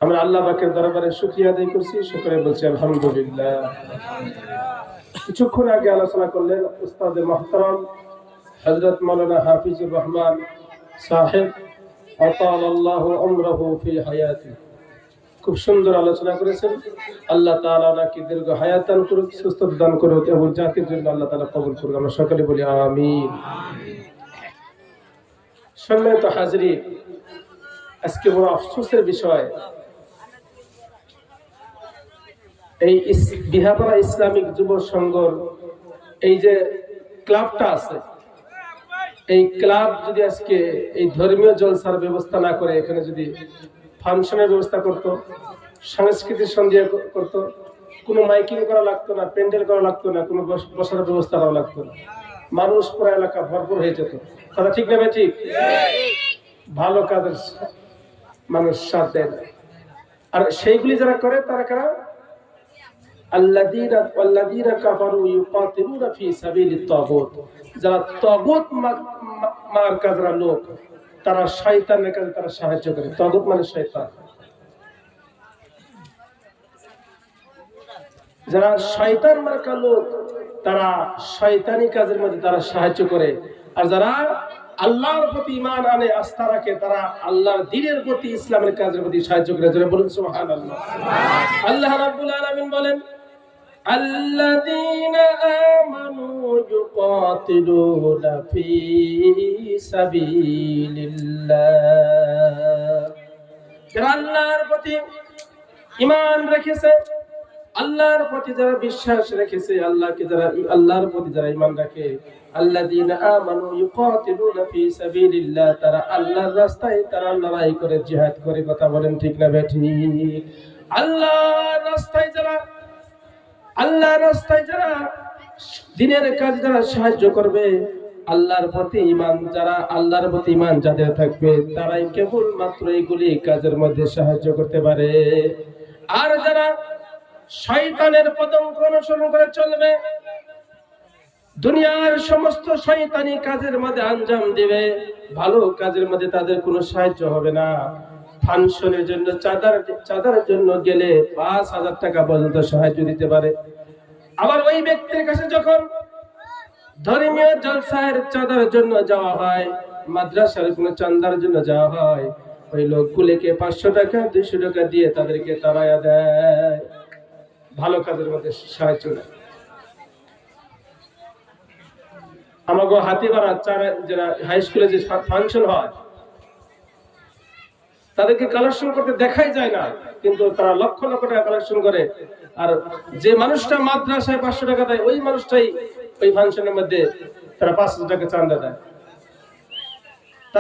আমরা আল্লাহ পাকের দরবারে শুকরিয়া আদায় করছি, শুকরিয়া বলছি আলহামদুলিল্লাহ। কিছুক্ষণ আগে আলোচনা করলেন উস্তাদ মুহতারাম হযরত মাওলানা হাফিজুর রহমান সাহেব আতালাল্লাহু উমরাহু ফি হায়াতি। খুব সুন্দর আলোচনা করেছেন। আল্লাহ তাআলা ওনাকে দীর্ঘ হায়াত দান করুক, সুস্থতা দান করুক এবং জাতির জন্য আল্লাহ তাআলা কবুল করুক। আমরা সকলে বলি আমিন। সম্মানিত হাজরিন, আজকে বড় আফসোসের বিষয়, এই বিহাপাড়া ইসলামিক যুব সংঘর এই যে ক্লাবটা আছে, এই ক্লাব যদি আজকে এই ধর্মীয় জলসার ব্যবস্থা না করে এখানে যদি ফাংশনের ব্যবস্থা করত, সাংস্কৃতিক সন্ধ্যা করত, কোনো মাইকিং করা লাগতো না, প্যান্ডেল করা লাগতো না, কোনো বসার ব্যবস্থা করা লাগতো না, মানুষ পুরো এলাকা ভরপুর হয়ে যেত। কথা ঠিক না? ঠিক। ভালো কাজের মানুষ সাথ দেয় না। আর সেইগুলি যারা করে তারা কারা? আল্লাযীনা কাফারু ইউকাতিলুনা ফি সাবিলিত তাগুত। যারা তাগুত মার্কা যারা লোক, তারা শয়তানের কাজে তারা সাহায্য করে। তাগুত মানে শয়তান। যারা শয়তান মার্কা লোক, তারা শয়তানি কাজের মধ্যে তারা সাহায্য করে। আর যারা আল্লাহর প্রতি ঈমান আনে, আস্থা রাখে, তারা আল্লাহর দ্বীনের প্রতি, ইসলামের কাজের প্রতি সাহায্য করে। যারা বলুন সুবহানাল্লাহ। আল্লাহ রাব্বুল আলামিন বলেন, আল্লাযীনা আমানু ইউকাতিলুনা ফি সাবিলিল্লাহ। যারা আল্লাহর প্রতি ঈমান রেখেছে, আল্লাহর প্রতি যারা বিশ্বাস রেখেছে, আল্লাহকে যারা আল্লাহর প্রতি যারা ঈমান রাখে, আল্লাযীনা আমানু ইউকাতিলুনা ফি সাবিলিল্লাহ, তারা আল্লাহর রাস্তায় তারা লড়াই করে, জিহাদ করে। কথা বলেন ঠিক না ঠিক? আল্লাহর রাস্তায় যারা দ্বীনের কাজে যারা সাহায্য করবে, আল্লাহর প্রতি ঈমান যারা, আল্লাহর প্রতি ঈমান যাদের থাকবে, তারাই কেবল মাত্র এইগুলি কাজের মধ্যে সাহায্য করতে পারে। আর যারা শয়তানের পদঙ্ক অনুসরণ করে চলবে, দুনিয়ার সমস্ত শয়তানি কাজের মধ্যে আঞ্জাম দিবে, ভালো কাজের মধ্যে তাদের কোনো সাহায্য হবে না। ফাংশনের জন্য চাঁদার জন্য গেলে ৫,০০০ টাকা পর্যন্ত সাহায্য দিতে পারে। আবার ওই ব্যক্তির কাছে যখন ধর্মীয় জলসার চাঁদার জন্য যাওয়া হয়, মাদ্রাসার কোনো চাঁদার জন্য যাওয়া হয়, ওই লোকগুলিকে ৫০০ টাকা ২০০ টাকা দিয়ে তাদেরকে তাড়াইয়া দেয়। ভালো কাজের মধ্যে সাহায্য নেয়। আমাকে হাতিবাড়া যারা হাই স্কুলে যে ফাংশন হয়, তাদেরকে কালেকশন করতে দেখাই যায় না, কিন্তু তারা লক্ষ লক্ষ টাকা কালেকশন করে। আর যে মানুষটা মাদ্রাসায় ৫০০ টাকা দেয়, ওই মানুষটাই ওই ফাংশনের মধ্যে তারা ৫০০ টাকা চাঁদা দেয়।